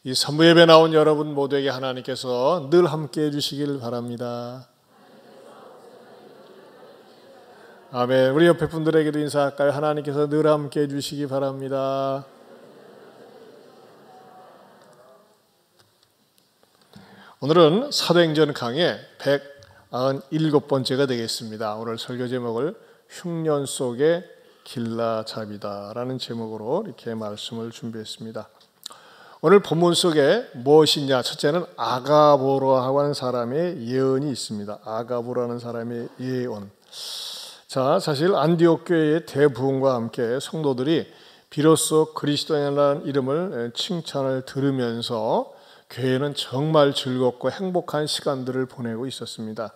이 선부 예배 나온 여러분 모두에게 하나님께서 늘 함께 해주시길 바랍니다. 아멘. 우리 옆에 분들에게도 인사할까요? 하나님께서 늘 함께 해주시기 바랍니다. 오늘은 사도행전 강의 197번째가 되겠습니다. 오늘 설교 제목을 흉년 속의 길라잡이다 라는 제목으로 이렇게 말씀을 준비했습니다. 오늘 본문 속에 무엇이냐? 첫째는 아가보라고 하는 사람의 예언이 있습니다. 아가보라는 사람의 예언. 자, 사실 안디옥 교회의 대부흥과 함께 성도들이 비로소 그리스도인이라는 이름을 칭찬을 들으면서 교회는 정말 즐겁고 행복한 시간들을 보내고 있었습니다.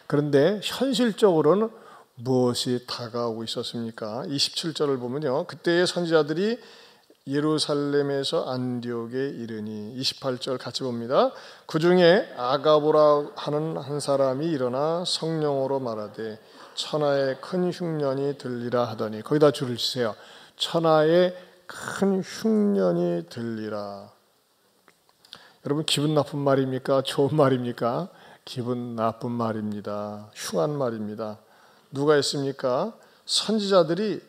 그런데 현실적으로는 무엇이 다가오고 있었습니까? 27절을 보면요, 그때의 선지자들이 예루살렘에서 안디옥에 이르니, 28절 같이 봅니다. 그 중에 아가보라 하는 한 사람이 일어나 성령으로 말하되 천하에 큰 흉년이 들리라 하더니, 거기다 줄을 치세요. 천하에 큰 흉년이 들리라. 여러분, 기분 나쁜 말입니까? 좋은 말입니까? 기분 나쁜 말입니다. 흉한 말입니다. 누가 했습니까? 선지자들이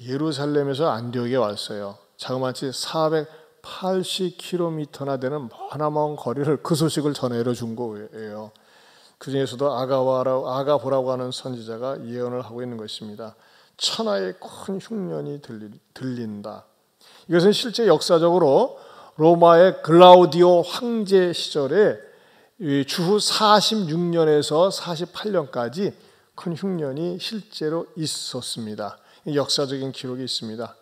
예루살렘에서 안디옥에 왔어요. 자그마치 480km나 되는 머나먼 거리를 그 소식을 전해려 준 거예요. 그 중에서도 아가보라고 하는 선지자가 예언을 하고 있는 것입니다. 천하에 큰 흉년이 들린다. 이것은 실제 역사적으로 로마의 글라우디오 황제 시절에 주후 46년에서 48년까지 큰 흉년이 실제로 있었습니다. 역사적인 기록이 있습니다.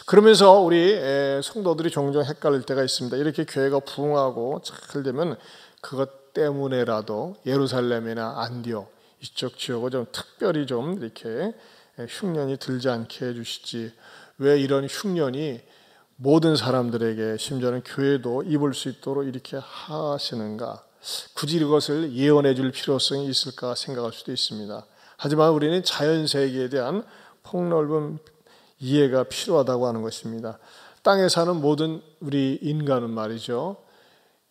그러면서 우리 성도들이 종종 헷갈릴 때가 있습니다. 이렇게 교회가 부흥하고 잘 되면 그것 때문에라도 예루살렘이나 안디옥 이쪽 지역을 좀 특별히 좀 이렇게 흉년이 들지 않게 해주시지, 왜 이런 흉년이 모든 사람들에게 심지어는 교회도 입을 수 있도록 이렇게 하시는가? 굳이 이것을 예언해 줄 필요성이 있을까 생각할 수도 있습니다. 하지만 우리는 자연세계에 대한 폭넓은 이해가 필요하다고 하는 것입니다. 땅에 사는 모든 우리 인간은 말이죠,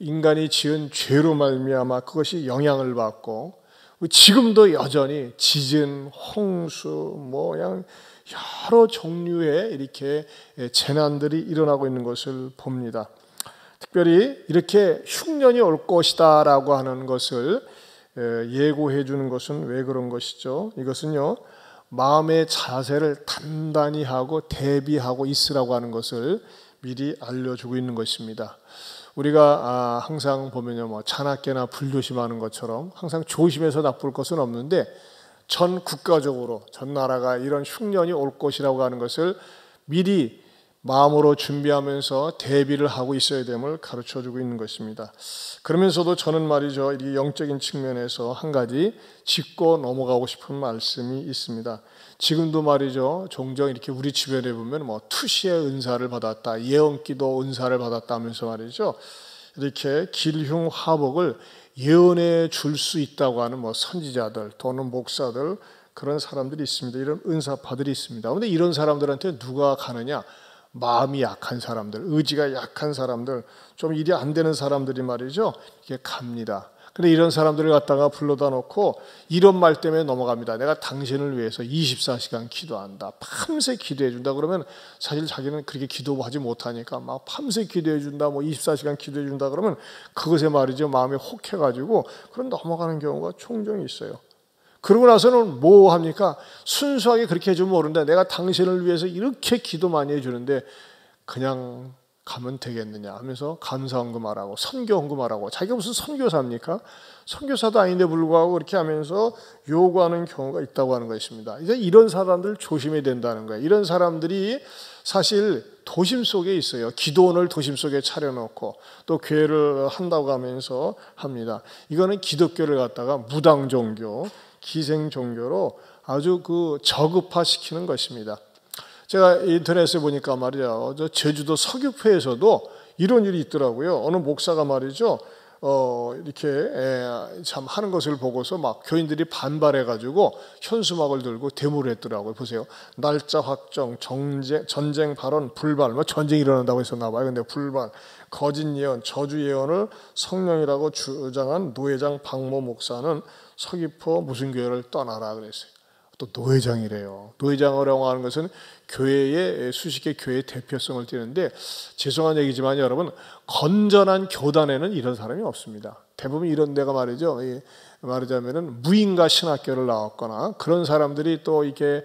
인간이 지은 죄로 말미암아 그것이 영향을 받고 지금도 여전히 지진, 홍수, 그냥 여러 종류의 이렇게 재난들이 일어나고 있는 것을 봅니다. 특별히 이렇게 흉년이 올 것이다라고 하는 것을 예고해 주는 것은 왜 그런 것이죠? 이것은요, 마음의 자세를 단단히 하고 대비하고 있으라고 하는 것을 미리 알려주고 있는 것입니다. 우리가 항상 보면요, 자나깨나 불조심하는 것처럼 항상 조심해서 나쁠 것은 없는데, 전 국가적으로 전 나라가 이런 흉년이 올 것이라고 하는 것을 미리 마음으로 준비하면서 대비를 하고 있어야 됨을 가르쳐주고 있는 것입니다. 그러면서도 저는 말이죠, 이 영적인 측면에서 한 가지 짚고 넘어가고 싶은 말씀이 있습니다. 지금도 말이죠, 종종 이렇게 우리 주변에 보면 투시의 은사를 받았다, 예언기도 은사를 받았다 하면서 말이죠, 이렇게 길흉화복을 예언해 줄 수 있다고 하는 선지자들 또는 목사들, 그런 사람들이 있습니다. 이런 은사파들이 있습니다. 그런데 이런 사람들한테 누가 가느냐? 마음이 약한 사람들, 의지가 약한 사람들, 좀 일이 안 되는 사람들이 말이죠, 이게 갑니다. 근데 이런 사람들을 갖다가 불러다 놓고 이런 말 때문에 넘어갑니다. 내가 당신을 위해서 24시간 기도한다, 밤새 기도해 준다. 그러면 사실 자기는 그렇게 기도하지 못하니까 막 밤새 기도해 준다, 24시간 기도해 준다 그러면 그것에 말이죠, 마음이 혹해가지고 그런 넘어가는 경우가 종종 있어요. 그러고 나서는 뭐 합니까? 순수하게 그렇게 해주면 모른다. 내가 당신을 위해서 이렇게 기도 많이 해주는데 그냥 가면 되겠느냐 하면서 감사헌금하라고, 선교헌금하라고. 자기가 무슨 선교사입니까? 선교사도 아닌데 불구하고 그렇게 하면서 요구하는 경우가 있다고 하는 것입니다. 이제 이런 사람들 조심해야 된다는 거예요. 이런 사람들이 사실 도심 속에 있어요. 기도원을 도심 속에 차려놓고 또 교회를 한다고 하면서 합니다. 이거는 기독교를 갖다가 무당 종교, 기생 종교로 아주 저급화시키는 것입니다. 제가 인터넷에 보니까 말이죠, 제주도 서귀포에서도 이런 일이 있더라고요. 어느 목사가 말이죠, 이렇게 참 하는 것을 보고서 막 교인들이 반발해가지고 현수막을 들고 데모를 했더라고요. 보세요. 날짜 확정, 전쟁 발언, 불발, 전쟁이 일어난다고 했었나 봐요. 근데 불발. 거짓 예언, 저주 예언을 성령이라고 주장한 노회장 박모 목사는 서귀포 무슨 교회를 떠나라 그랬어요. 또 노회장이래요. 노회장이라고 하는 것은 교회의 수십 개 교회의 대표성을 띠는데, 죄송한 얘기지만 여러분, 건전한 교단에는 이런 사람이 없습니다. 대부분 이런 데가 말이죠, 말하자면은 무인가 신학교를 나왔거나 그런 사람들이 또 이렇게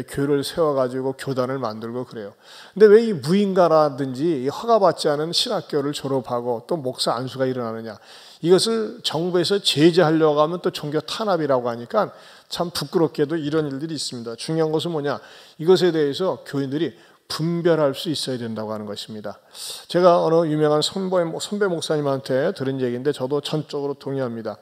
교회를 세워가지고 교단을 만들고 그래요. 근데 왜 이 무인가라든지 허가받지 않은 신학교를 졸업하고 또 목사 안수가 일어나느냐? 이것을 정부에서 제재하려고 하면 또 종교 탄압이라고 하니까 참 부끄럽게도 이런 일들이 있습니다. 중요한 것은 뭐냐? 이것에 대해서 교인들이 분별할 수 있어야 된다고 하는 것입니다. 제가 어느 유명한 선배 목사님한테 들은 얘기인데 저도 전적으로 동의합니다.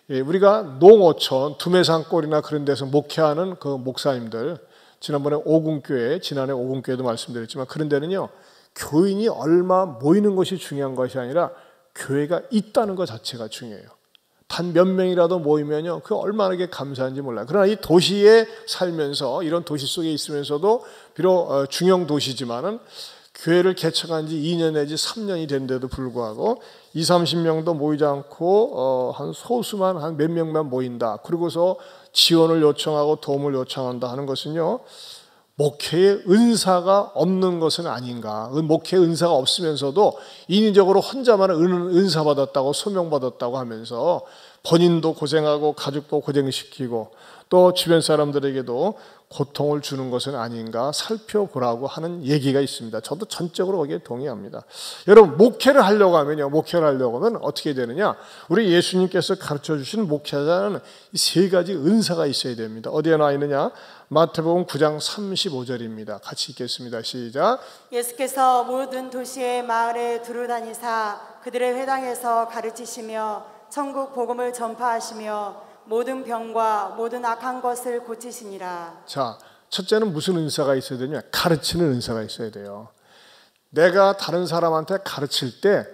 우리가 농어촌, 두메산골이나 그런 데서 목회하는 그 목사님들, 지난해 오군교회도 말씀드렸지만 그런 데는요, 교인이 얼마 모이는 것이 중요한 것이 아니라 교회가 있다는 것 자체가 중요해요. 단 몇 명이라도 모이면요, 그 얼마나 감사한지 몰라요. 그러나 이 도시에 살면서, 이런 도시 속에 있으면서도 비록 중형 도시지만은 교회를 개척한 지 2년 내지 3년이 된데도 불구하고 20-30명도 모이지 않고 한 소수만, 한 몇 명만 모인다. 그러고서 지원을 요청하고 도움을 요청한다 하는 것은요, 목회의 은사가 없는 것은 아닌가. 목회의 은사가 없으면서도 인위적으로 혼자만 은사 받았다고 소명받았다고 하면서 본인도 고생하고 가족도 고생시키고 또 주변 사람들에게도 고통을 주는 것은 아닌가 살펴보라고 하는 얘기가 있습니다. 저도 전적으로 거기에 동의합니다. 여러분, 목회를 하려고 하면 어떻게 되느냐? 우리 예수님께서 가르쳐 주신 목회자는 이 세 가지 은사가 있어야 됩니다. 어디에 나와 있느냐? 마태복음 9장 35절입니다. 같이 읽겠습니다. 시작. 예수께서 모든 도시의 마을에 두루 다니사 그들의 회당에서 가르치시며 천국 복음을 전파하시며 모든 병과 모든 악한 것을 고치시니라. 자, 첫째는 무슨 은사가 있어야 되냐? 가르치는 은사가 있어야 돼요. 내가 다른 사람한테 가르칠 때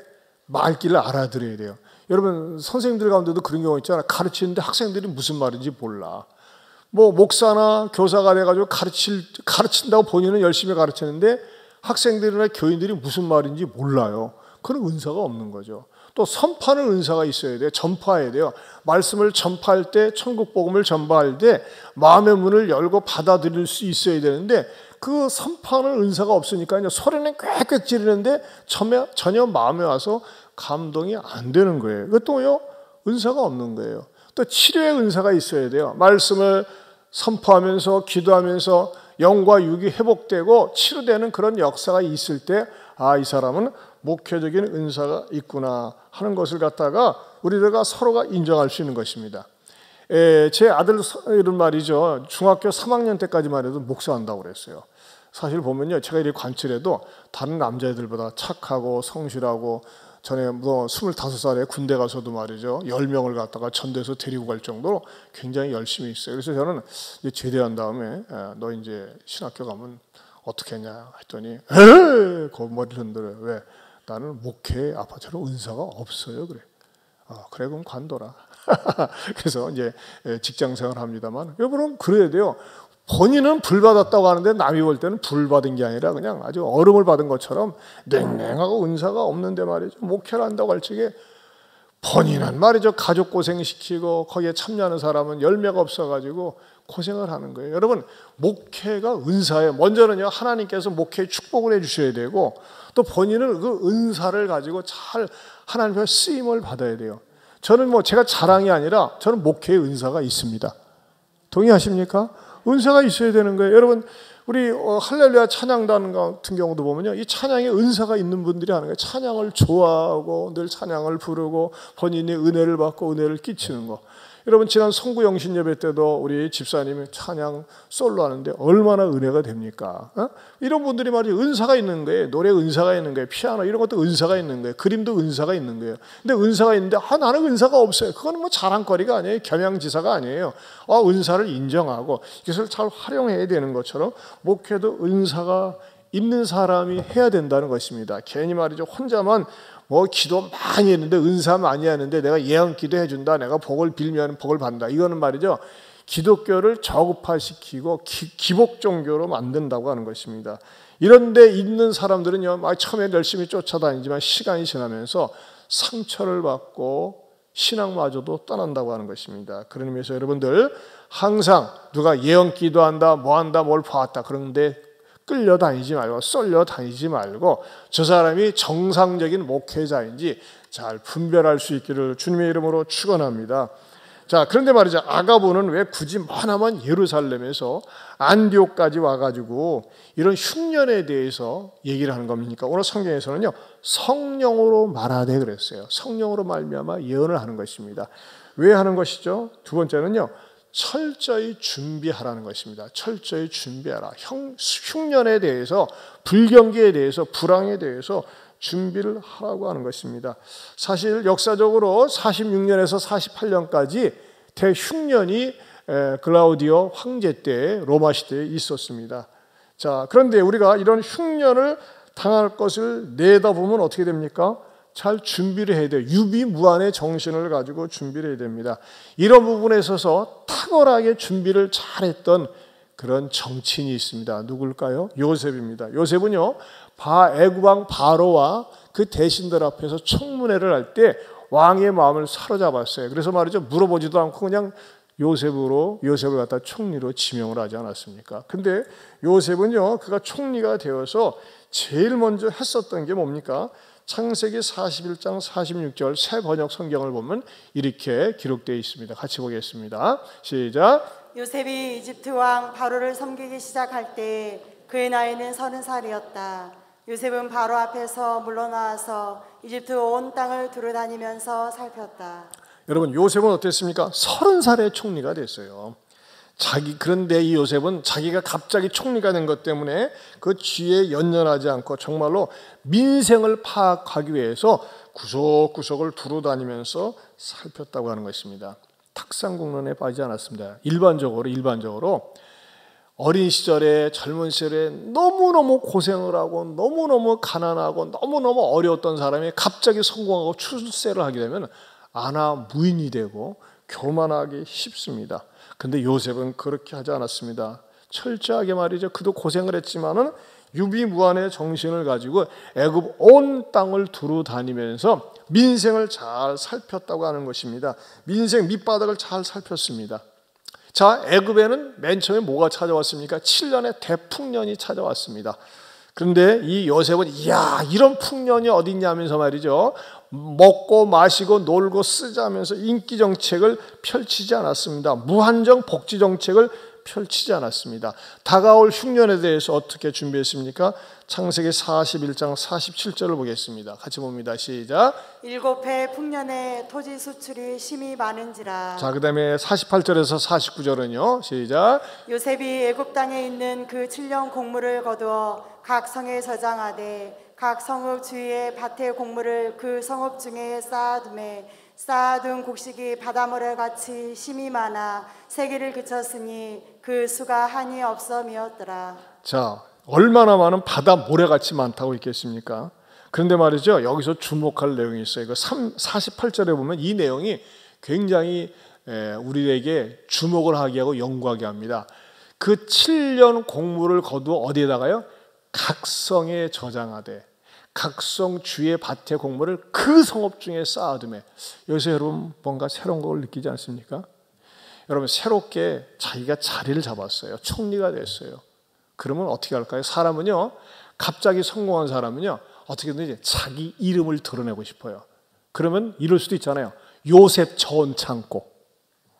말귀를 알아들어야 돼요. 여러분, 선생님들 가운데도 그런 경우 있잖아요. 가르치는데 학생들이 무슨 말인지 몰라. 목사나 교사가 돼가지고 가르친다고 본인은 열심히 가르치는데 학생들이나 교인들이 무슨 말인지 몰라요. 그런 은사가 없는 거죠. 또 선파는 은사가 있어야 돼요. 전파해야 돼요. 말씀을 전파할 때, 천국 복음을 전파할 때 마음의 문을 열고 받아들일 수 있어야 되는데 그 선파하는 은사가 없으니까 소리는 꽥꽥 지르는데 전혀 마음에 와서 감동이 안 되는 거예요. 그것도요, 은사가 없는 거예요. 또 치료의 은사가 있어야 돼요. 말씀을 선포하면서 기도하면서 영과 육이 회복되고 치료되는 그런 역사가 있을 때, 아, 이 사람은 목회적인 은사가 있구나 하는 것을 갖다가 우리들과 서로가 인정할 수 있는 것입니다. 제 아들은 말이죠, 중학교 3학년 때까지만 해도 목사한다고 그랬어요. 사실 보면요, 제가 이렇게 관찰해도 다른 남자애들보다 착하고 성실하고, 전에 25살에 군대 가서도 말이죠, 10명을 갖다가 전도해서 데리고 갈 정도로 굉장히 열심히 있어요. 그래서 저는 이제 제대한 다음에 너 이제 신학교 가면 어떻게 했냐 했더니 머리를 흔들어요. 왜? 나는 목회에 아빠처럼 은사가 없어요. 그래. 그래, 그럼 관둬라. 그래서 이제 직장생활 합니다만, 여러분 그래야 돼요. 본인은 불 받았다고 하는데 남이 볼 때는 불 받은 게 아니라 그냥 아주 얼음을 받은 것처럼 냉랭하고 은사가 없는데 말이죠, 목회를 한다고 할 적에 본인은 말이죠, 가족 고생시키고 거기에 참여하는 사람은 열매가 없어가지고 고생을 하는 거예요. 여러분, 목회가 은사예요. 먼저는요, 하나님께서 목회에 축복을 해주셔야 되고 또 본인은 그 은사를 가지고 잘 하나님의 쓰임을 받아야 돼요. 저는 제가 자랑이 아니라 저는 목회의 은사가 있습니다. 동의하십니까? 은사가 있어야 되는 거예요. 여러분, 우리 할렐루야 찬양단 같은 경우도 보면요, 이 찬양에 은사가 있는 분들이 하는 거예요. 찬양을 좋아하고 늘 찬양을 부르고 본인이 은혜를 받고 은혜를 끼치는 거. 여러분, 지난 성구 영신 예배 때도 우리 집사님이 찬양 솔로 하는데 얼마나 은혜가 됩니까? 이런 분들이 말이죠, 은사가 있는 거예요. 노래 은사가 있는 거예요. 피아노 이런 것도 은사가 있는 거예요. 그림도 은사가 있는 거예요. 근데 은사가 있는데 나는 은사가 없어요. 그건 자랑거리가 아니에요. 겸양지사가 아니에요. 은사를 인정하고 이것을 잘 활용해야 되는 것처럼 목회도 은사가 있는 사람이 해야 된다는 것입니다. 괜히 말이죠, 혼자만 기도 많이 했는데, 은사 많이 하는데 내가 예언 기도해 준다, 내가 복을 빌면 복을 받는다, 이거는 말이죠, 기독교를 저급화시키고 기복 종교로 만든다고 하는 것입니다. 이런 데 있는 사람들은요, 막 처음에 열심히 쫓아다니지만 시간이 지나면서 상처를 받고 신앙마저도 떠난다고 하는 것입니다. 그런 의미에서 여러분들 항상 누가 예언 기도한다, 뭐한다, 뭘 봐왔다 그런데 끌려다니지 말고 쏠려다니지 말고 저 사람이 정상적인 목회자인지 잘 분별할 수 있기를 주님의 이름으로 축원합니다. 자, 그런데 말이죠. 아가보는 왜 굳이 머나먼 예루살렘에서 안디옥까지 와가지고 이런 흉년에 대해서 얘기를 하는 겁니까? 오늘 성경에서는요, 성령으로 말하되 그랬어요. 성령으로 말미암아 예언을 하는 것입니다. 왜 하는 것이죠? 두 번째는요, 철저히 준비하라는 것입니다. 철저히 준비하라. 흉년에 대해서, 불경기에 대해서, 불황에 대해서 준비를 하라고 하는 것입니다. 사실 역사적으로 46년에서 48년까지 대흉년이 글라우디오 황제 때 로마 시대에 있었습니다. 자, 그런데 우리가 이런 흉년을 당할 것을 내다보면 어떻게 됩니까? 잘 준비를 해야 돼요. 유비무환의 정신을 가지고 준비를 해야 됩니다. 이런 부분에 있어서 탁월하게 준비를 잘했던 그런 정치인이 있습니다. 누굴까요? 요셉입니다. 요셉은요, 애굽왕 바로와 그 대신들 앞에서 청문회를 할 때 왕의 마음을 사로잡았어요. 그래서 말이죠, 물어보지도 않고 그냥 요셉을 갖다 총리로 지명을 하지 않았습니까? 근데 요셉은요, 그가 총리가 되어서 제일 먼저 했었던 게 뭡니까? 창세기 41장 46절 새 번역 성경을 보면 이렇게 기록되어 있습니다. 같이 보겠습니다. 시작. 요셉이 이집트 왕 바로를 섬기기 시작할 때 그의 나이는 30살이었다. 요셉은 바로 앞에서 물러나와서 이집트 온 땅을 두루다니면서 살폈다. 여러분, 요셉은 어땠습니까? 30살에 총리가 됐어요. 그런데 이 요셉은 자기가 갑자기 총리가 된 것 때문에 그 쥐에 연연하지 않고 정말로 민생을 파악하기 위해서 구석구석을 두루다니면서 살폈다고 하는 것입니다. 탁상공론에 빠지지 않았습니다. 일반적으로 어린 시절에, 젊은 시절에 너무너무 고생을 하고 너무너무 가난하고 너무너무 어려웠던 사람이 갑자기 성공하고 출세를 하게 되면 무인이 되고 교만하기 쉽습니다. 근데 요셉은 그렇게 하지 않았습니다. 철저하게 말이죠. 그도 고생을 했지만은 유비무환의 정신을 가지고 애굽 온 땅을 두루 다니면서 민생을 잘 살폈다고 하는 것입니다. 민생 밑바닥을 잘 살폈습니다. 자, 애굽에는 맨 처음에 뭐가 찾아왔습니까? 7년의 대풍년이 찾아왔습니다. 그런데 이 요셉은 이런 풍년이 어딨냐 하면서 말이죠, 먹고 마시고 놀고 쓰자면서 인기 정책을 펼치지 않았습니다. 무한정 복지 정책을 펼치지 않았습니다. 다가올 흉년에 대해서 어떻게 준비했습니까? 창세기 41장 47절을 보겠습니다. 같이 봅니다. 시작. 7해 풍년에 토지 수출이 심히 많은지라. 자, 그 다음에 48절에서 49절은요. 시작. 요셉이 애굽 땅에 있는 그 7년 곡물을 거두어 각 성에 저장하되 각 성읍 주위에 밭의 곡물을 그 성읍 중에 쌓아두매 쌓아둔 곡식이 바닷모래같이 심이 많아 세기를 그쳤으니 그 수가 한이 없어미었더라. 자, 얼마나 많은 바닷모래같이 많다고 있겠습니까? 그런데 말이죠, 여기서 주목할 내용이 있어요. 48절에 보면 이 내용이 굉장히 우리에게 주목을 하게 하고 연구하게 합니다. 그 7년 곡물을 거두어 어디에다가요? 각성에 저장하되 각성 주의 밭의 곡물을 그 성읍 중에 쌓아두매. 여기서 여러분 뭔가 새로운 걸 느끼지 않습니까? 여러분, 새롭게 자기가 자리를 잡았어요. 총리가 됐어요. 그러면 어떻게 할까요? 사람은요, 갑자기 성공한 사람은요, 어떻게든지 자기 이름을 드러내고 싶어요. 그러면 이럴 수도 있잖아요. 요셉 전창고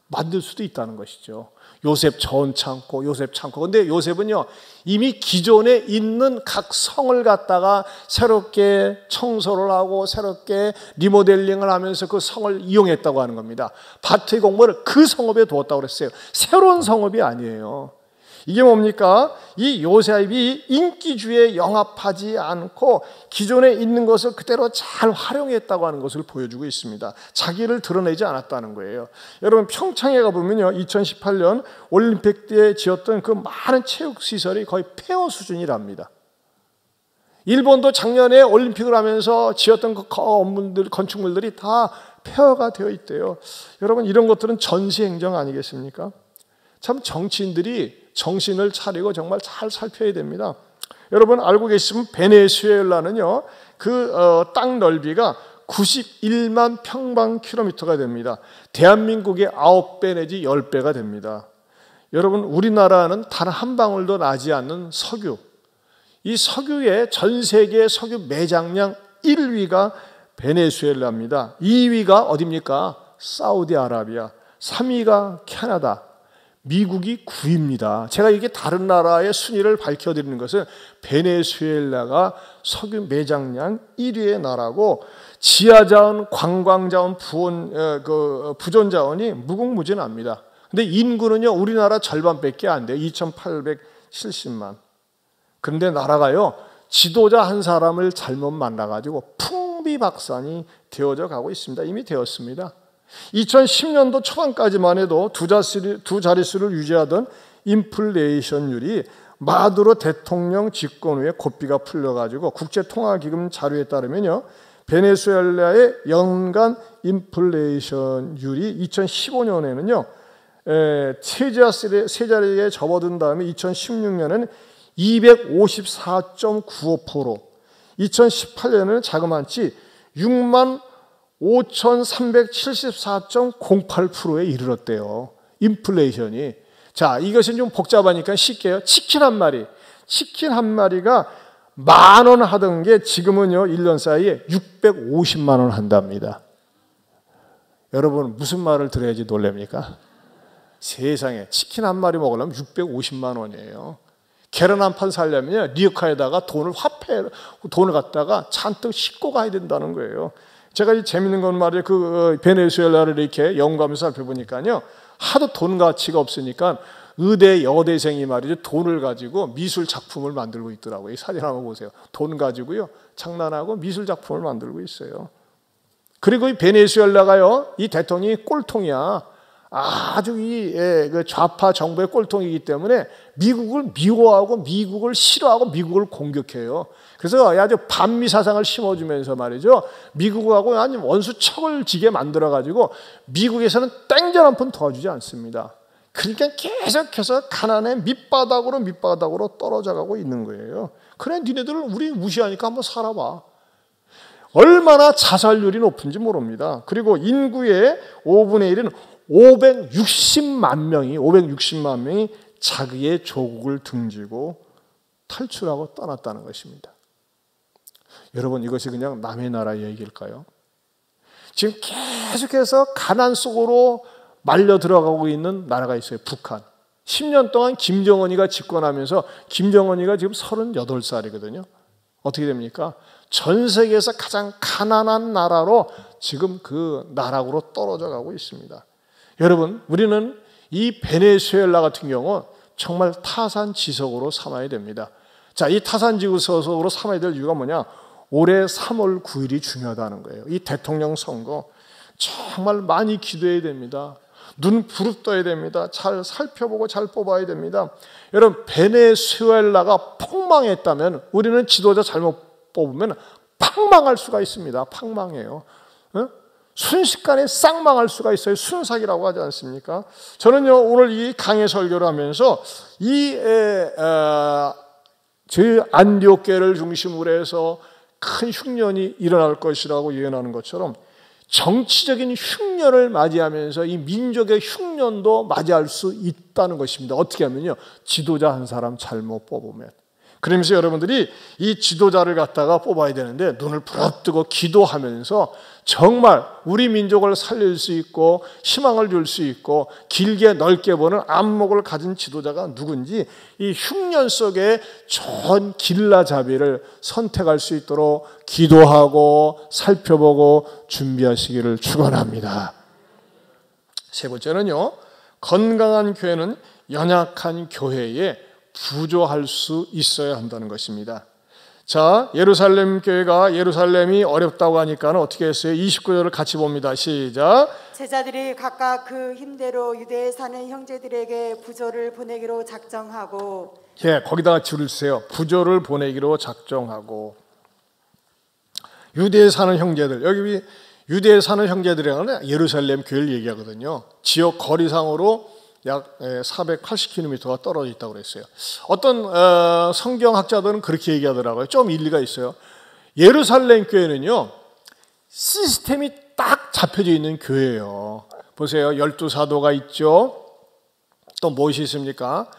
만들 수도 있다는 것이죠. 요셉 전창고, 요셉 창고. 근데 요셉은요, 이미 기존에 있는 각 성을 갖다가 새롭게 청소를 하고 새롭게 리모델링을 하면서 그 성을 이용했다고 하는 겁니다. 밭의 곡물을 그 성읍에 두었다고 그랬어요. 새로운 성읍이 아니에요. 이게 뭡니까? 이 요셉이 인기주의에 영합하지 않고 기존에 있는 것을 그대로 잘 활용했다고 하는 것을 보여주고 있습니다. 자기를 드러내지 않았다는 거예요. 여러분, 평창에 가보면요, 2018년 올림픽 때 지었던 그 많은 체육시설이 거의 폐허 수준이랍니다. 일본도 작년에 올림픽을 하면서 지었던 그 건축물들이 다 폐허가 되어 있대요. 여러분, 이런 것들은 전시행정 아니겠습니까? 참 정치인들이 정신을 차리고 정말 잘 살펴야 됩니다. 여러분 알고 계시면 베네수엘라는요, 땅 넓이가 91만 평방킬로미터가 됩니다. 대한민국의 9배 내지 10배가 됩니다. 여러분, 우리나라는 단 한 방울도 나지 않는 석유, 이 석유의 전 세계 석유 매장량 1위가 베네수엘라입니다. 2위가 어디입니까? 사우디아라비아. 3위가 캐나다. 미국이 9위입니다. 제가 이게 다른 나라의 순위를 밝혀드리는 것은 베네수엘라가 석유 매장량 1위의 나라고, 지하자원, 관광자원, 부존자원이 무궁무진합니다. 근데 인구는요, 우리나라 절반밖에 안 돼요. 2,870만. 그런데 나라가요, 지도자 한 사람을 잘못 만나가지고 풍비박산이 되어져 가고 있습니다. 이미 되었습니다. 2010년도 초반까지만 해도 두 자릿수를 유지하던 인플레이션율이 마두로 대통령 집권 후에 고삐가 풀려가지고 국제통화기금 자료에 따르면요, 베네수엘라의 연간 인플레이션율이 2015년에는요 세 자리에 접어든 다음에 2016년에는 254.95%, 2018년에는 자그마치 65,374.08%에 이르렀대요. 인플레이션이. 자, 이것은 좀 복잡하니까 쉽게요. 치킨 한 마리가 10,000원 하던 게 지금은요 1년 사이에 650만 원 한답니다. 여러분 무슨 말을 들어야지 놀랍니까? 세상에 치킨 한 마리 먹으려면 650만 원이에요. 계란 한 판 살려면 리어카에다가 돈을 갖다가 잔뜩 싣고 가야 된다는 거예요. 제가 이 재밌는 건 말이에요. 베네수엘라를 이렇게 연구하면서 살펴보니까요, 하도 돈 가치가 없으니까 의대 여대생이 말이죠, 돈을 가지고 미술 작품을 만들고 있더라고요. 이 사진 한번 보세요. 돈 가지고요 장난하고 미술 작품을 만들고 있어요. 그리고 이 베네수엘라가요, 이 대통령이 꼴통이야. 아주 그 좌파 정부의 꼴통이기 때문에 미국을 미워하고 미국을 싫어하고 미국을 공격해요. 그래서 아주 반미 사상을 심어주면서 말이죠, 미국하고 아니 원수 척을 지게 만들어가지고 미국에서는 땡전 한 푼 도와주지 않습니다. 그러니까 계속해서 가난의 밑바닥으로 떨어져가고 있는 거예요. 그래, 니네들 우리 무시하니까 한번 살아봐. 얼마나 자살률이 높은지 모릅니다. 그리고 인구의 5분의 1은 560만 명이 자기의 조국을 등지고 탈출하고 떠났다는 것입니다. 여러분, 이것이 그냥 남의 나라 얘기일까요? 지금 계속해서 가난 속으로 말려 들어가고 있는 나라가 있어요. 북한. 10년 동안 김정은이가 집권하면서 김정은이가 지금 38살이거든요. 어떻게 됩니까? 전 세계에서 가장 가난한 나라로 지금 그 나락으로 떨어져 가고 있습니다. 여러분, 우리는 이 베네수엘라 같은 경우 정말 타산지석으로 삼아야 됩니다. 자, 이 타산지석으로 삼아야 될 이유가 뭐냐? 올해 3월 9일이 중요하다는 거예요. 이 대통령 선거 정말 많이 기도해야 됩니다. 눈 부릅떠야 됩니다. 잘 살펴보고 잘 뽑아야 됩니다. 여러분, 베네수엘라가 폭망했다면 우리는 지도자 잘못 뽑으면 팡망할 수가 있습니다. 팡망해요. 순식간에 쌍망할 수가 있어요. 순삭이라고 하지 않습니까? 저는요, 오늘 이 강해 설교를 하면서 저희 안디옥교회를 중심으로 해서 큰 흉년이 일어날 것이라고 예언하는 것처럼 정치적인 흉년을 맞이하면서 이 민족의 흉년도 맞이할 수 있다는 것입니다. 어떻게 하면요, 지도자 한 사람 잘못 뽑으면. 그러면서 여러분들이 이 지도자를 갖다가 뽑아야 되는데 눈을 부릅뜨고 기도하면서 정말 우리 민족을 살릴 수 있고 희망을 줄 수 있고 길게 넓게 보는 안목을 가진 지도자가 누군지 이 흉년 속에 좋은 길라잡이를 선택할 수 있도록 기도하고 살펴보고 준비하시기를 축원합니다. 세 번째는요, 건강한 교회는 연약한 교회에 부조할 수 있어야 한다는 것입니다. 자, 예루살렘 교회가 예루살렘이 어렵다고 하니까 어떻게 했어요? 29절을 같이 봅니다. 시작. 제자들이 각각 그 힘대로 유대에 사는 형제들에게 부조를 보내기로 작정하고. 예, 거기다가 줄을 주세요. 부조를 보내기로 작정하고. 유대에 사는 형제들, 여기 유대에 사는 형제들이라는 예루살렘 교회를 얘기하거든요. 지역 거리상으로 약 480km가 떨어져 있다고 그랬어요. 어떤 성경학자들은 그렇게 얘기하더라고요. 좀 일리가 있어요. 예루살렘 교회는요, 시스템이 딱 잡혀져 있는 교회예요. 보세요. 12사도가 있죠. 또 무엇이 있습니까?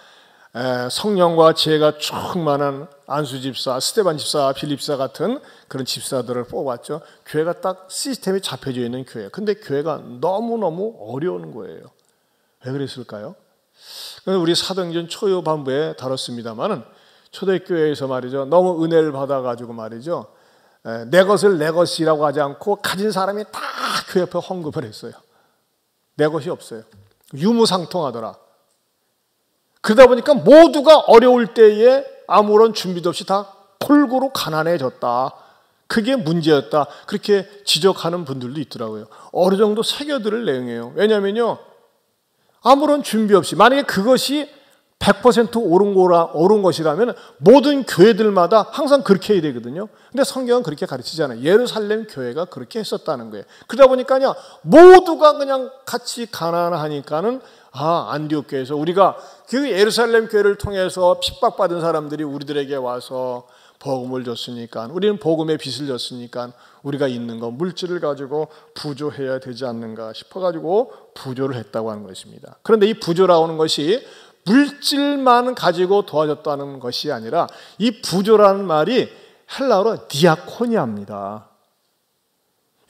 성령과 지혜가 충만한 안수 집사, 스데반 집사, 빌립 집사 같은 그런 집사들을 뽑았죠. 교회가 딱 시스템이 잡혀져 있는 교회. 근데 교회가 너무너무 어려운 거예요. 왜 그랬을까요? 우리 사도행전 초요반부에 다뤘습니다만은 초대교회에서 말이죠. 너무 은혜를 받아가지고 말이죠. 내 것을 내 것이라고 하지 않고 가진 사람이 다 교회 옆에 헌금을 했어요. 내 것이 없어요. 유무상통하더라. 그러다 보니까 모두가 어려울 때에 아무런 준비도 없이 다 골고루 가난해졌다. 그게 문제였다. 그렇게 지적하는 분들도 있더라고요. 어느 정도 새겨들을 내용이에요. 왜냐면요, 아무런 준비 없이, 만약에 그것이 100% 옳은 것이라면 모든 교회들마다 항상 그렇게 해야 되거든요. 근데 성경은 그렇게 가르치잖아요. 예루살렘 교회가 그렇게 했었다는 거예요. 그러다 보니까요, 모두가 그냥 같이 가난하니까는 안디옥 교회에서 우리가 그 예루살렘 교회를 통해서 핍박받은 사람들이 우리들에게 와서 복음을 줬으니까, 우리는 복음의 빚을 졌으니까 우리가 있는 거 물질을 가지고 부조해야 되지 않는가 싶어가지고 부조를 했다고 하는 것입니다. 그런데 이 부조라고 하는 것이 물질만 가지고 도와줬다는 것이 아니라 이 부조라는 말이 헬라어로 디아코니아입니다.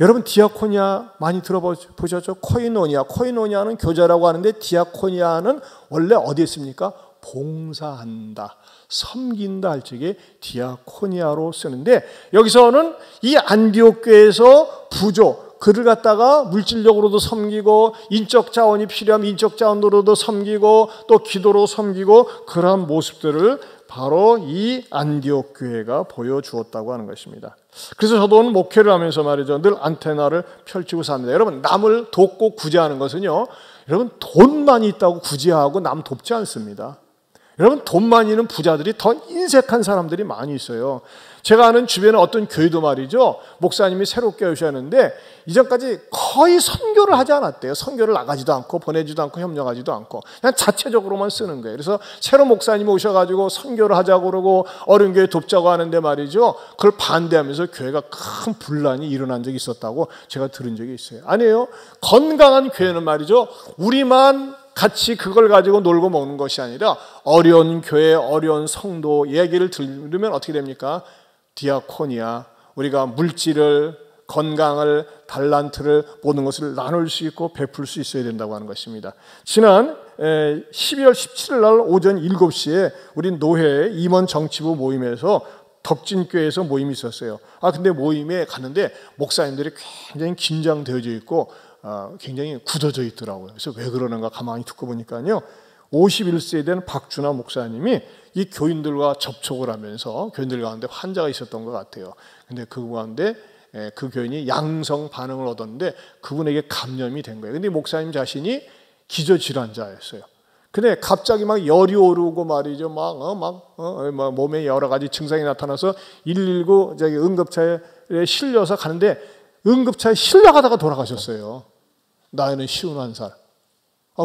여러분 디아코니아 많이 들어보셨죠? 코이노니아는 교제라고 하는데 디아코니아는 원래 어디에 있습니까? 봉사한다, 섬긴다 할 적에 디아코니아로 쓰는데, 여기서는 이 안디옥 교회에서 부조, 그를 갖다가 물질적으로도 섬기고 인적 자원이 필요하면 인적 자원으로도 섬기고 또 기도로 섬기고, 그러한 모습들을 바로 이 안디옥 교회가 보여주었다고 하는 것입니다. 그래서 저도 오늘 목회를 하면서 말이죠, 늘 안테나를 펼치고 삽니다. 여러분, 남을 돕고 구제하는 것은요, 여러분 돈 많이 있다고 구제하고 남 돕지 않습니다. 여러분 돈 많이 있는 부자들이 더 인색한 사람들이 많이 있어요. 제가 아는 주변에 어떤 교회도 말이죠, 목사님이 새롭게 오셨는데 이전까지 거의 선교를 하지 않았대요. 선교를 나가지도 않고 보내지도 않고 협력하지도 않고 그냥 자체적으로만 쓰는 거예요. 그래서 새로 목사님이 오셔가지고 선교를 하자고 그러고 어려운 교회 돕자고 하는데 말이죠, 그걸 반대하면서 교회가 큰 분란이 일어난 적이 있었다고 제가 들은 적이 있어요. 아니에요. 건강한 교회는 말이죠, 우리만 같이 그걸 가지고 놀고 먹는 것이 아니라 어려운 교회, 어려운 성도 얘기를 들으면 어떻게 됩니까? 디아코니아, 우리가 물질을, 건강을, 달란트를, 모든 것을 나눌 수 있고 베풀 수 있어야 된다고 하는 것입니다. 지난 12월 17일 날 오전 7시에 우리 노회 임원 정치부 모임에서 덕진교회에서 모임이 있었어요. 근데 모임에 갔는데 목사님들이 굉장히 긴장되어져 있고 굉장히 굳어져 있더라고요. 그래서 왜 그러는가 가만히 듣고 보니까요, 51세 된 박준하 목사님이 이 교인들과 접촉을 하면서 교인들 가운데 환자가 있었던 것 같아요. 근데 그 가운데 그 교인이 양성 반응을 얻었는데 그분에게 감염이 된 거예요. 근데 목사님 자신이 기저질환자였어요. 근데 갑자기 막 열이 오르고 말이죠, 몸에 여러 가지 증상이 나타나서 119 응급차에 실려서 가는데 응급차에 실려가다가 돌아가셨어요. 나이는 51살.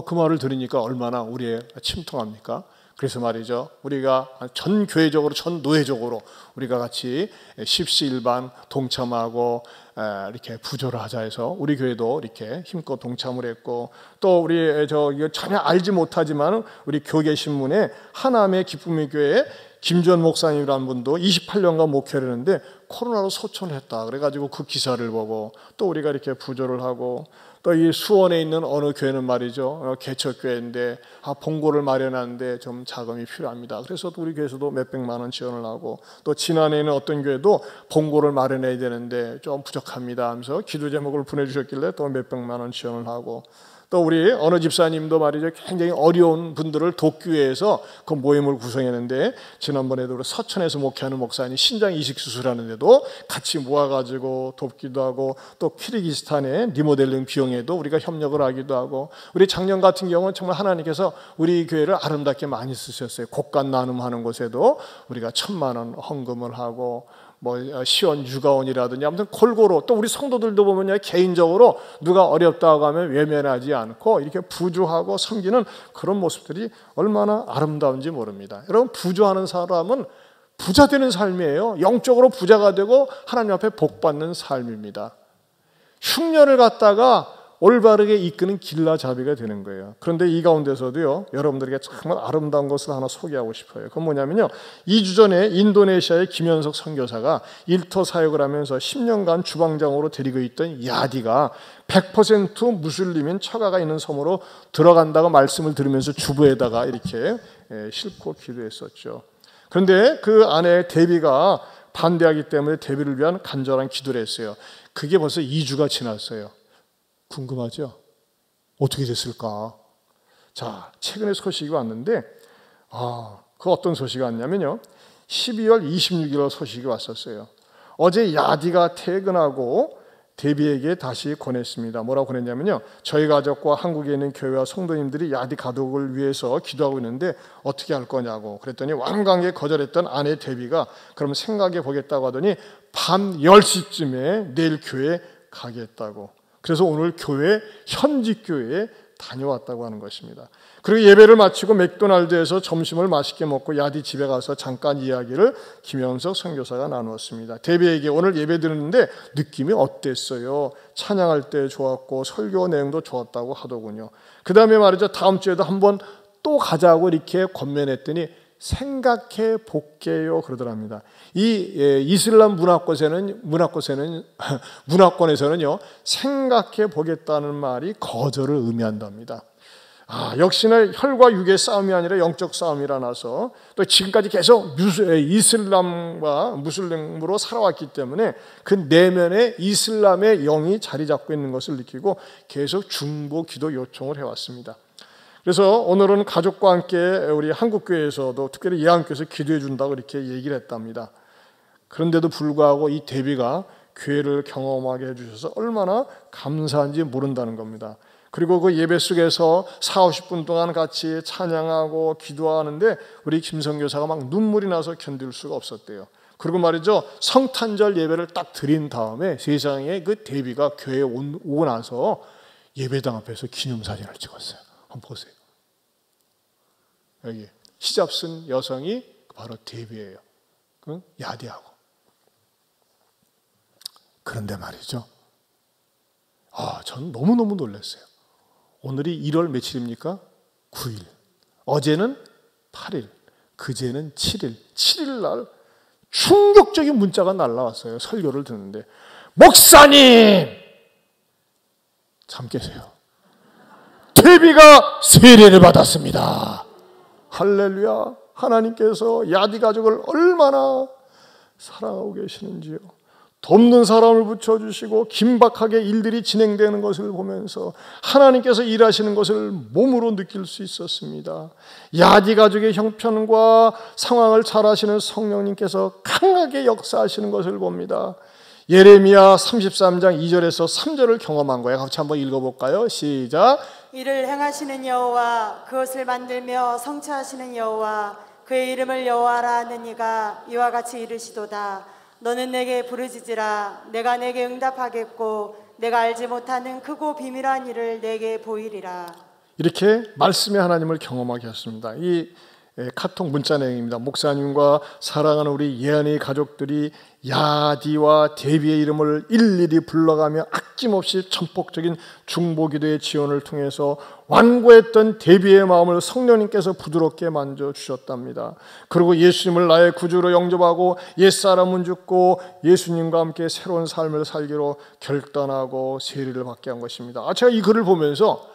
그 말을 들으니까 얼마나 우리의 침통합니까? 그래서 말이죠, 우리가 전 교회적으로, 전 노회적으로 우리가 같이 십시일반 동참하고 이렇게 부조를 하자 해서 우리 교회도 이렇게 힘껏 동참을 했고, 또 우리 전혀 알지 못하지만 우리 교계신문에 하남의 기쁨의 교회 김전 목사님이라는 분도 28년간 목회를 했는데 코로나로 소천을 했다. 그래가지고 그 기사를 보고 또 우리가 이렇게 부조를 하고, 또 이 수원에 있는 어느 교회는 말이죠, 개척교회인데 봉고를 마련하는데 좀 자금이 필요합니다. 그래서 우리 교회에서도 몇백만 원 지원을 하고, 또 지난해에는 어떤 교회도 봉고를 마련해야 되는데 좀 부족합니다 하면서 기도 제목을 보내주셨길래 또 몇백만 원 지원을 하고, 또 우리 어느 집사님도 말이죠, 굉장히 어려운 분들을 돕기 위해서 그 모임을 구성했는데, 지난번에도 우리 서천에서 목회하는 목사님 신장 이식 수술하는데도 같이 모아가지고 돕기도 하고, 또 키르기스탄의 리모델링 비용에도 우리가 협력을 하기도 하고, 우리 작년 같은 경우는 정말 하나님께서 우리 교회를 아름답게 많이 쓰셨어요. 곡간 나눔하는 곳에도 우리가 1,000만 원 헌금을 하고, 뭐 시원 육아원이라든지 아무튼 골고루, 또 우리 성도들도 보면요, 개인적으로 누가 어렵다고 하면 외면하지 않고 이렇게 부주하고 섬기는 그런 모습들이 얼마나 아름다운지 모릅니다. 여러분, 부주하는 사람은 부자 되는 삶이에요. 영적으로 부자가 되고 하나님 앞에 복 받는 삶입니다. 흉년을 갖다가 올바르게 이끄는 길라잡이가 되는 거예요. 그런데 이 가운데서도요, 여러분들에게 정말 아름다운 것을 하나 소개하고 싶어요. 그건 뭐냐면요, 2주 전에 인도네시아의 김현석 선교사가 일터 사역을 하면서 10년간 주방장으로 데리고 있던 야디가 100% 무슬림인 처가가 있는 섬으로 들어간다고 말씀을 들으면서 주부에다가 이렇게 싣고 기도했었죠. 그런데 그 아내 데비가 반대하기 때문에 데비를 위한 간절한 기도를 했어요. 그게 벌써 2주가 지났어요. 궁금하죠? 어떻게 됐을까? 자, 최근에 소식이 왔는데, 그 어떤 소식이 왔냐면요, 12월 26일 소식이 왔었어요. 어제 야디가 퇴근하고 데비에게 다시 권했습니다. 뭐라고 권했냐면요, 저희 가족과 한국에 있는 교회와 성도님들이 야디 가족을 위해서 기도하고 있는데 어떻게 할 거냐고. 그랬더니 완강하게 거절했던 아내 데비가 그럼 생각해 보겠다고 하더니 밤 10시쯤에 내일 교회에 가겠다고. 그래서 오늘 현지 교회에 다녀왔다고 하는 것입니다. 그리고 예배를 마치고 맥도날드에서 점심을 맛있게 먹고 야디 집에 가서 잠깐 이야기를 김현석 선교사가 나누었습니다. 데비에게 오늘 예배 드렸는데 느낌이 어땠어요? 찬양할 때 좋았고 설교 내용도 좋았다고 하더군요. 그 다음에 말이죠, 다음 주에도 한번 또 가자고 이렇게 권면했더니 생각해 볼게요 그러더랍니다. 이 이슬람 문화권에서는요, 생각해 보겠다는 말이 거절을 의미한답니다. 역시나 혈과 육의 싸움이 아니라 영적 싸움이라서 또 지금까지 계속 이슬람과 무슬림으로 살아왔기 때문에 그 내면에 이슬람의 영이 자리 잡고 있는 것을 느끼고 계속 중보 기도 요청을 해왔습니다. 그래서 오늘은 가족과 함께 우리 한국교회에서도 특별히 예한교회에서 기도해 준다고 이렇게 얘기를 했답니다. 그런데도 불구하고 이 데비가 교회를 경험하게 해주셔서 얼마나 감사한지 모른다는 겁니다. 그리고 그 예배 속에서 40-50분 동안 같이 찬양하고 기도하는데 우리 김선교사가 막 눈물이 나서 견딜 수가 없었대요. 그리고 말이죠, 성탄절 예배를 딱 드린 다음에 세상에 그 데비가 교회에 오고 나서 예배당 앞에서 기념사진을 찍었어요. 한번 보세요. 여기 히잡 쓴 여성이 바로 데비예요. 야디하고. 그런데 말이죠, 전 너무너무 놀랐어요. 오늘이 1월 며칠입니까? 9일. 어제는 8일. 그제는 7일. 7일 날 충격적인 문자가 날라왔어요. 설교를 듣는데, 목사님! 잠 깨세요. 데비가 세례를 받았습니다. 할렐루야. 하나님께서 야디 가족을 얼마나 사랑하고 계시는지요. 돕는 사람을 붙여주시고 긴박하게 일들이 진행되는 것을 보면서 하나님께서 일하시는 것을 몸으로 느낄 수 있었습니다. 야디 가족의 형편과 상황을 잘 아시는 성령님께서 강하게 역사하시는 것을 봅니다. 예레미야 33장 2절에서 3절을 경험한 거예요. 같이 한번 읽어볼까요? 시작. 이를 행하시는 여호와, 그것을 만들며 성취하시는 여호와, 그의 이름을 여호와라 하는 이가 이와 같이 이르시도다. 너는 내게 부르짖으라. 내가 내게 응답하겠고 내가 알지 못하는 크고 비밀한 일을 내게 보이리라. 이렇게 말씀의 하나님을 경험하게 했습니다. 이 카톡 문자 내용입니다. 목사님과 사랑하는 우리 예언의 가족들이 야디와 데비의 이름을 일일이 불러가며 아낌없이 전폭적인 중보기도의 지원을 통해서 완고했던 데비의 마음을 성령님께서 부드럽게 만져주셨답니다. 그리고 예수님을 나의 구주로 영접하고 옛사람은 죽고 예수님과 함께 새로운 삶을 살기로 결단하고 세례를 받게 한 것입니다. 제가 이 글을 보면서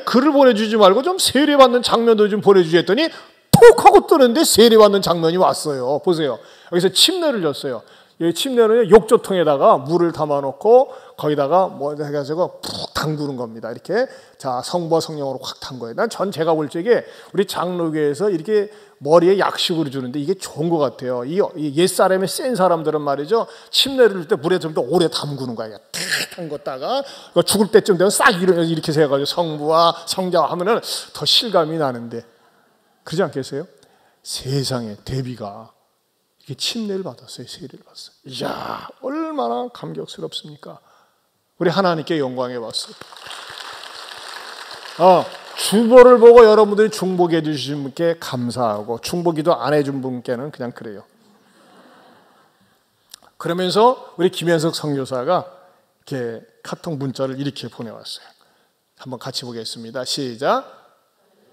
글을 보내주지 말고 좀 세례받는 장면도 좀 보내주지 했더니 톡 하고 뜨는데 세례받는 장면이 왔어요. 보세요. 여기서 침례를 줬어요. 이 침례는 욕조통에다가 물을 담아놓고 거기다가 뭐 해가지고 푹 담그는 겁니다. 이렇게 자 성부와 성령으로 확 담궈요. 제가 볼 적에 우리 장로교에서 이렇게 머리에 약식으로 주는데 이게 좋은 것 같아요. 이 옛사람의 센 사람들은 말이죠, 침례를 줄 때 물에 좀 더 오래 담그는 거예요. 탁 담궜다가 죽을 때쯤 되면 싹 이렇게 해가지고 성부와 성자와 하면은 더 실감이 나는데. 그러지 않겠어요? 세상에 데비가 이게 침례를 받았어요. 세례를 받았어요. 이야, 얼마나 감격스럽습니까? 우리 하나님께 영광해 봤어요. 중보를 보고 여러분들이 중보해 주신 분께 감사하고 중보기도 안 해준 분께는 그냥 그래요. 그러면서 우리 김현석 선교사가 이렇게 카톡 문자를 이렇게 보내왔어요. 한번 같이 보겠습니다. 시작.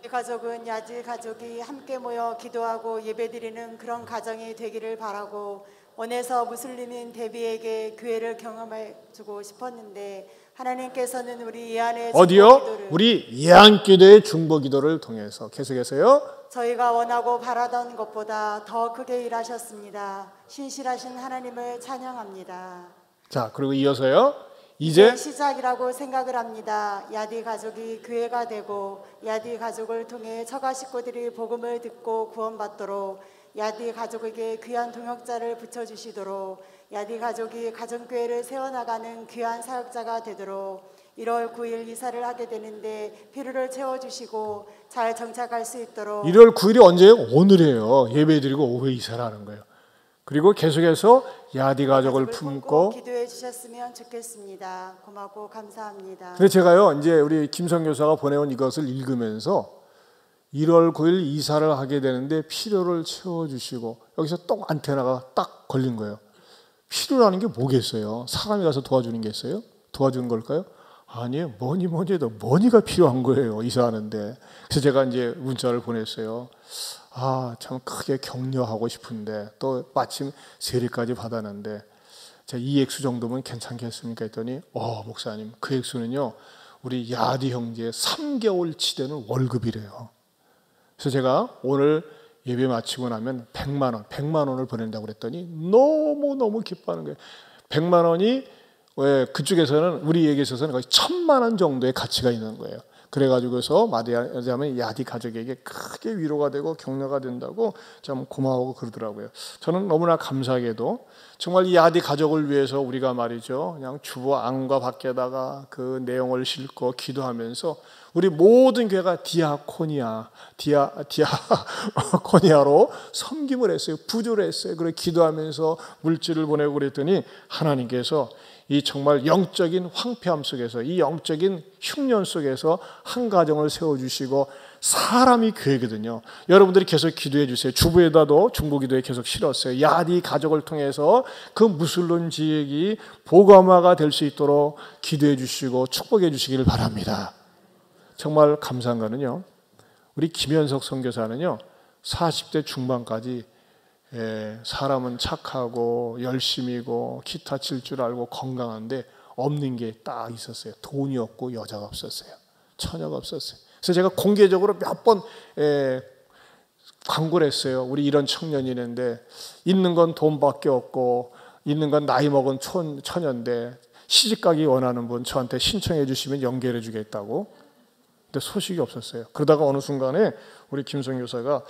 가족은 야지 가족이 함께 모여 기도하고 예배드리는 그런 가정이 되기를 바라고 원해서 무슬림인 데비에게 교회를 경험해주고 싶었는데 하나님께서는 우리 예안의 어디요? 우리 예안교회의 중보기도를 통해서 계속해서요. 저희가 원하고 바라던 것보다 더 크게 일하셨습니다. 신실하신 하나님을 찬양합니다. 자, 그리고 이어서요. 이제 시작이라고 생각을 합니다. 야디 가족이 교회가 되고 야디 가족을 통해 처가 식구들이 복음을 듣고 구원받도록 야디 가족에게 귀한 동역자를 붙여주시도록 야디 가족이 가정교회를 세워나가는 귀한 사역자가 되도록 1월 9일 이사를 하게 되는데 필요를 채워주시고 잘 정착할 수 있도록 1월 9일이 언제예요? 오늘이에요. 예배드리고 오후에 이사를 하는 거예요. 그리고 계속해서 야디 가족을 품고 기도해 주셨으면 좋겠습니다. 고맙고 감사합니다. 그래서 제가요, 이제 우리 김성 교사가 보내온 이것을 읽으면서 1월 9일 이사를 하게 되는데 필요를 채워주시고 여기서 또 안테나가 딱 걸린 거예요. 필요라는 게 뭐겠어요? 사람이 가서 도와주는 게 있어요? 도와주는 걸까요? 아니에요. 뭐니 해도 머니가 필요한 거예요. 이사하는데. 그래서 제가 이제 문자를 보냈어요. 참 크게 격려하고 싶은데 또 마침 세례까지 받았는데 자, 이 액수 정도면 괜찮겠습니까? 했더니 목사님 그 액수는요 우리 야디 형제의 3개월치 되는 월급이래요. 그래서 제가 오늘 예배 마치고 나면 100만 원을 보낸다고 그랬더니 너무너무 기뻐하는 거예요. 100만 원이 왜 그쪽에서는 우리에게 있어서는 거의 1000만 원 정도의 가치가 있는 거예요. 그래가지고서 말하자면 야디 가족에게 크게 위로가 되고 격려가 된다고 참 고마워하고 그러더라고요. 저는 너무나 감사하게도 정말 이 야디 가족을 위해서 우리가 말이죠 그냥 주보 안과 밖에다가 그 내용을 싣고 기도하면서 우리 모든 교회가 디아코니아로 섬김을 했어요. 부조를 했어요. 그리고 기도하면서 물질을 보내고 그랬더니 하나님께서 이 정말 영적인 황폐함 속에서 이 영적인 흉년 속에서 한 가정을 세워주시고 사람이 교회거든요. 여러분들이 계속 기도해 주세요. 주부에다도 중보기도에 계속 실었어요. 야디 가족을 통해서 그 무슬림 지역이 복음화가 될 수 있도록 기도해 주시고 축복해 주시기를 바랍니다. 정말 감사한 거는요. 우리 김현석 선교사는요. 40대 중반까지 사람은 착하고 열심이고 기타 칠 줄 알고 건강한데 없는 게 딱 있었어요. 돈이 없고 여자가 없었어요. 처녀가 없었어요. 그래서 제가 공개적으로 몇 번 광고를 했어요. 우리 이런 청년이 있는데 있는 건 돈밖에 없고 있는 건 나이 먹은 처녀인데 시집가기 원하는 분 저한테 신청해 주시면 연결해 주겠다고. 근데 소식이 없었어요. 그러다가 어느 순간에 우리 김성 교사가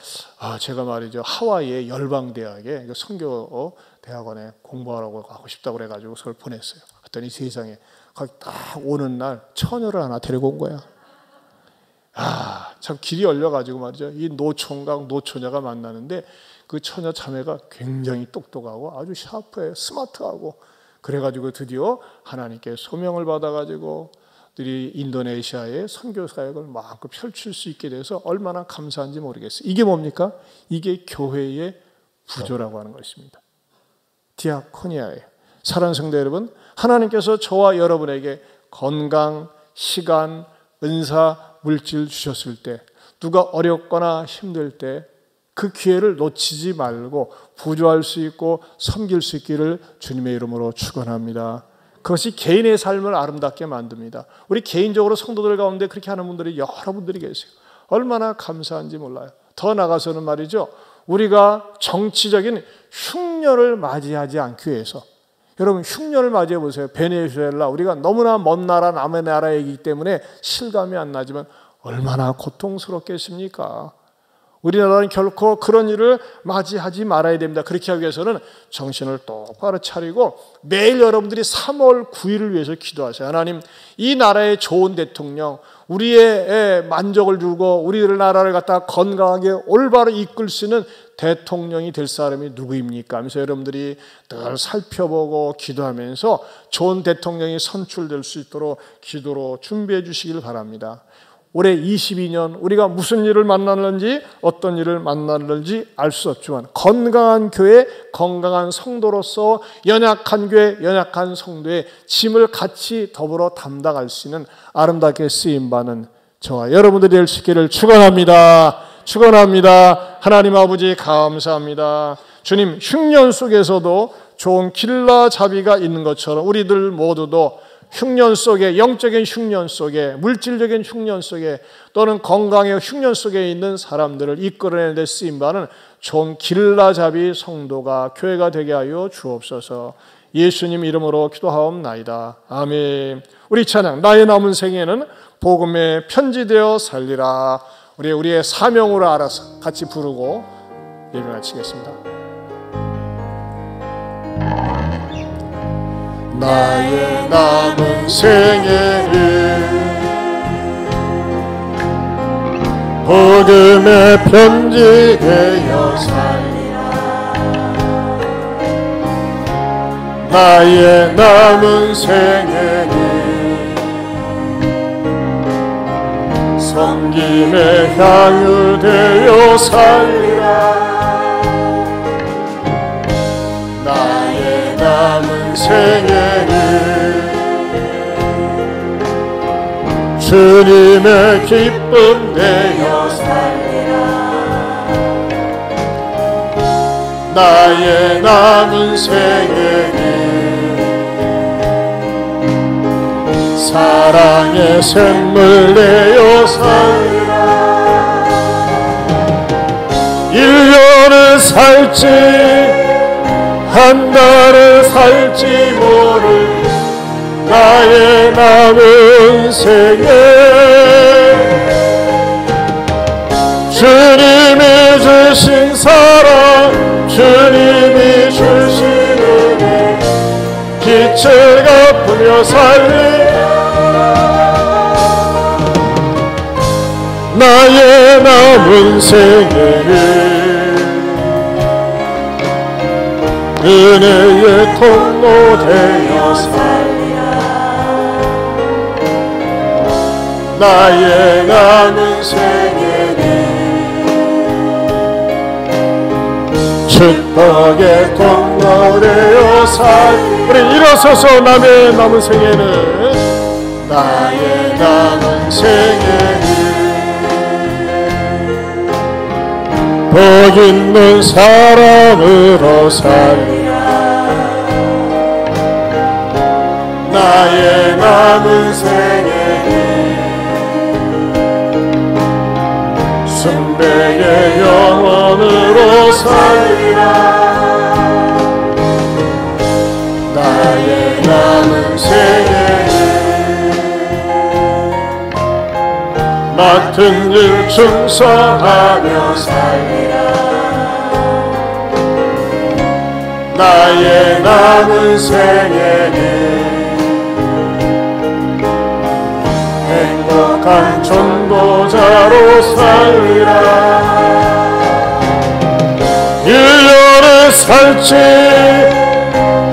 제가 말이죠 하와이의 열방대학에 선교 대학원에 공부하라고 가고 싶다고 그래가지고 그걸 보냈어요. 그랬더니 세상에 거기 딱 오는 날 처녀를 하나 데리고 온 거야. 참 길이 열려가지고 말이죠 이 노총각 노처녀가 만나는데 그 처녀 자매가 굉장히 똑똑하고 아주 샤프해 스마트하고 그래가지고 드디어 하나님께 소명을 받아가지고 들이 인도네시아의 선교 사역을 마음껏 펼칠 수 있게 돼서 얼마나 감사한지 모르겠어요. 이게 뭡니까? 이게 교회의 부조라고 하는 것입니다. 디아코니아예요. 사랑하는 성도 여러분, 하나님께서 저와 여러분에게 건강, 시간, 은사, 물질 주셨을 때 누가 어렵거나 힘들 때 그 기회를 놓치지 말고 부조할 수 있고 섬길 수 있기를 주님의 이름으로 축원합니다. 그것이 개인의 삶을 아름답게 만듭니다. 우리 개인적으로 성도들 가운데 그렇게 하는 분들이 여러분들이 계세요. 얼마나 감사한지 몰라요. 더 나가서는 말이죠. 우리가 정치적인 흉년을 맞이하지 않기 위해서 여러분 흉년을 맞이해 보세요. 베네수엘라 우리가 너무나 먼 나라 남의 나라이기 때문에 실감이 안 나지만 얼마나 고통스럽겠습니까? 우리나라는 결코 그런 일을 맞이하지 말아야 됩니다. 그렇게 하기 위해서는 정신을 똑바로 차리고 매일 여러분들이 3월 9일을 위해서 기도하세요. 하나님, 이 나라의 좋은 대통령, 우리의 만족을 주고 우리들 나라를 갖다 건강하게 올바로 이끌 수 있는 대통령이 될 사람이 누구입니까? 하면서 여러분들이 늘 살펴보고 기도하면서 좋은 대통령이 선출될 수 있도록 기도로 준비해 주시길 바랍니다. 올해 22년 우리가 무슨 일을 만나는지 어떤 일을 만나는지 알 수 없지만 건강한 교회, 건강한 성도로서 연약한 교회, 연약한 성도의 짐을 같이 더불어 담당할 수 있는 아름답게 쓰임받는 저와 여러분들이 될 수 있기를 축원합니다. 축원합니다. 하나님 아버지 감사합니다. 주님, 흉년 속에서도 좋은 길라잡이가 있는 것처럼 우리들 모두도 흉년 속에, 영적인 흉년 속에, 물질적인 흉년 속에 또는 건강의 흉년 속에 있는 사람들을 이끌어내는 데 쓰임받는 좋은 길라잡이 성도가 교회가 되게 하여 주옵소서. 예수님 이름으로 기도하옵나이다. 아멘. 우리 찬양 나의 남은 생에는 복음에 편지되어 살리라. 우리의 사명으로 알아서 같이 부르고 예배 마치겠습니다. 나의 남은 생애를 복음의 편지 되어 살리라. 나의 남은 생애를 섬김의 향유 되어 살리라. 나의 남은 생애를 주님의 기쁨 되어 살리라. 나의 남은 생애를 사랑의 샘물 내어 살리라. 1년을 살지 한 달을 살지 모를 나의 남은 생애 주님이 주신 사랑 주님이 주신 은혜 빛을 갚으며 살리라. 나의 남은 생애를 은혜의 통로 되어 살리라. 나의 남은 생애를 축복의 통로 되어 살리라. 우리 일어서서 나의 남은 생애는 나의 남은 생애는 복 있는 사랑으로 살리라. 나의 남은 생애는 순백의 영혼으로 살리라. 나의 남은 생애는 맡은 일 충성하며 살리라. 나의 남은 생애는 행복한 전도자로 살리라. 1년을 살지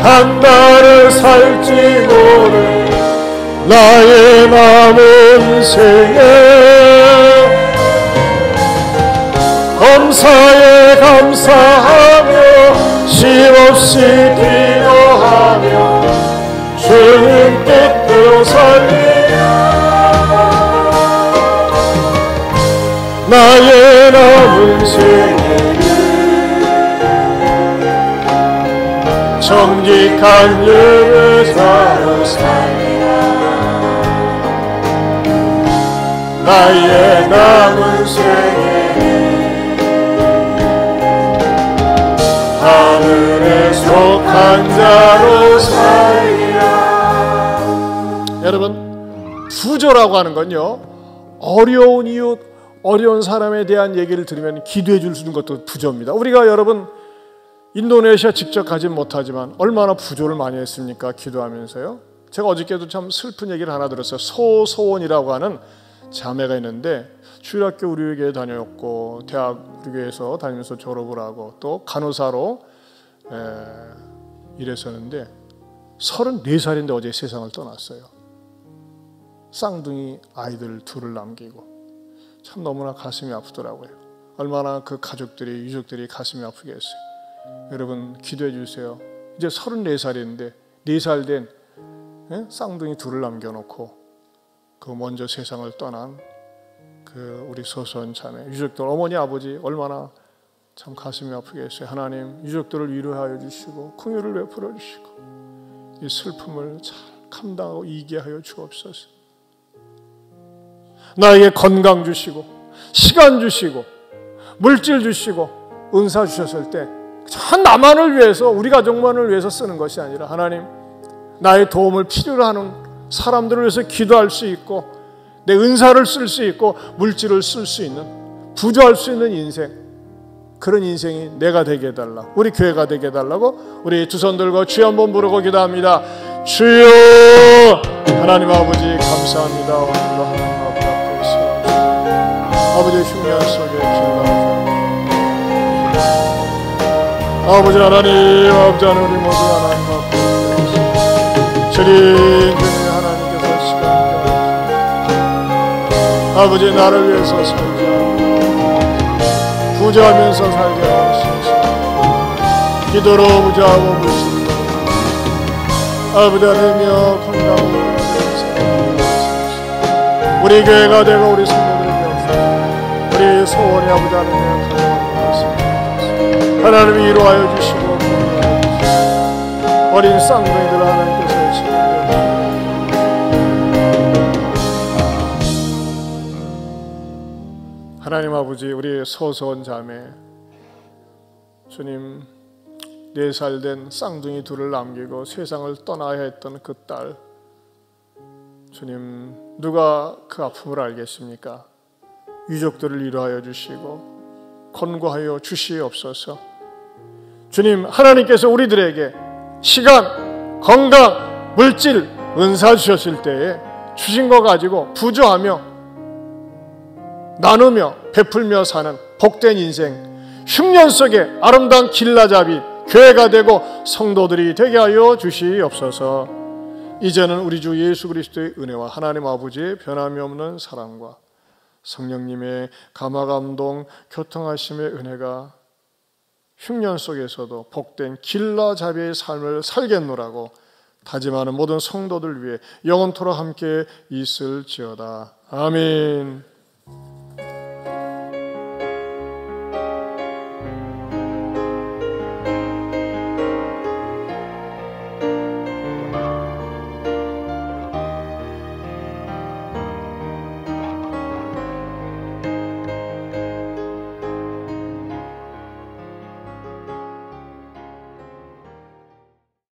한 달을 살지 모를 나의 남은 생애 검사에 감사하며 쉼없이 기도하며 주님 뜻대로 살리라. 나의 남은 생애를 정직한 예배자로 살리라. 나의 남은 생애는 하늘에 속한 자로 살리라. 여러분, 부조라고 하는 건요, 어려운 이웃, 어려운 사람에 대한 얘기를 들으면 기도해 줄 수 있는 것도 부조입니다. 우리가 여러분 인도네시아 직접 가진 못하지만 얼마나 부조를 많이 했습니까? 기도하면서요. 제가 어저께도 참 슬픈 얘기를 하나 들었어요. 소소원이라고 하는 자매가 있는데 주일학교 우리 교회 다녔고 대학 우리 교회에서 다니면서 졸업을 하고 또 간호사로 일했었는데 34살인데 어제 세상을 떠났어요. 쌍둥이 아이들 둘을 남기고 참 너무나 가슴이 아프더라고요. 얼마나 그 가족들이 유족들이 가슴이 아프겠어요. 여러분 기도해 주세요. 이제 34살인데 4살 된 쌍둥이 둘을 남겨놓고 그 먼저 세상을 떠난 그 우리 소소한 자매 유족들 어머니 아버지 얼마나 참 가슴이 아프겠어요. 하나님 유족들을 위로하여 주시고 긍휼을 베풀어 주시고 이 슬픔을 잘 감당하고 이기게 하여 주옵소서. 나에게 건강 주시고 시간 주시고 물질 주시고 은사 주셨을 때 전 나만을 위해서 우리 가족만을 위해서 쓰는 것이 아니라 하나님 나의 도움을 필요로 하는 사람들을 위해서 기도할 수 있고 내 은사를 쓸 수 있고 물질을 쓸 수 있는 부조할 수 있는 인생 그런 인생이 내가 되게 해달라 우리 교회가 되게 해달라고 우리 두 손 들고 주여 한번 부르고 기도합니다. 주여 하나님 아버지 감사합니다. 오늘도 하나님 앞에 있어 아버지의 흉년 속에 길러주옵소서. 아버지 하나님 아버지 하나님 우리 모두 하나님 앞에 주님 하나님께서 시간을 아버지 나를 위해서 살게 하고 부자하면서 살게 하시옵소서. 기도로 부자하고 물질로 아버지 하나님이여 건강으로 우리 교회가 되고 우리 성도들이 되었습니다. 우리 소원이 아버지 하나님이여 가져가겠습니다. 하나님이 이루하여 주시고 어린 쌍둥이들 하나님께서 하나님 아버지 우리 소소한 자매 주님 4살 된 쌍둥이 둘을 남기고 세상을 떠나야 했던 그 딸 주님 누가 그 아픔을 알겠습니까? 유족들을 위로하여 주시고 권고하여 주시옵소서. 주님 하나님께서 우리들에게 시간, 건강, 물질, 은사 주셨을 때에 주신 거 가지고 부조하며 나누며 베풀며 사는 복된 인생 흉년 속에 아름다운 길라잡이 교회가 되고 성도들이 되게 하여 주시옵소서. 이제는 우리 주 예수 그리스도의 은혜와 하나님 아버지의 변함이 없는 사랑과 성령님의 감화감동 교통하심의 은혜가 흉년 속에서도 복된 길라잡이의 삶을 살겠노라고 다짐하는 모든 성도들 위해 영원토록 함께 있을지어다. 아멘.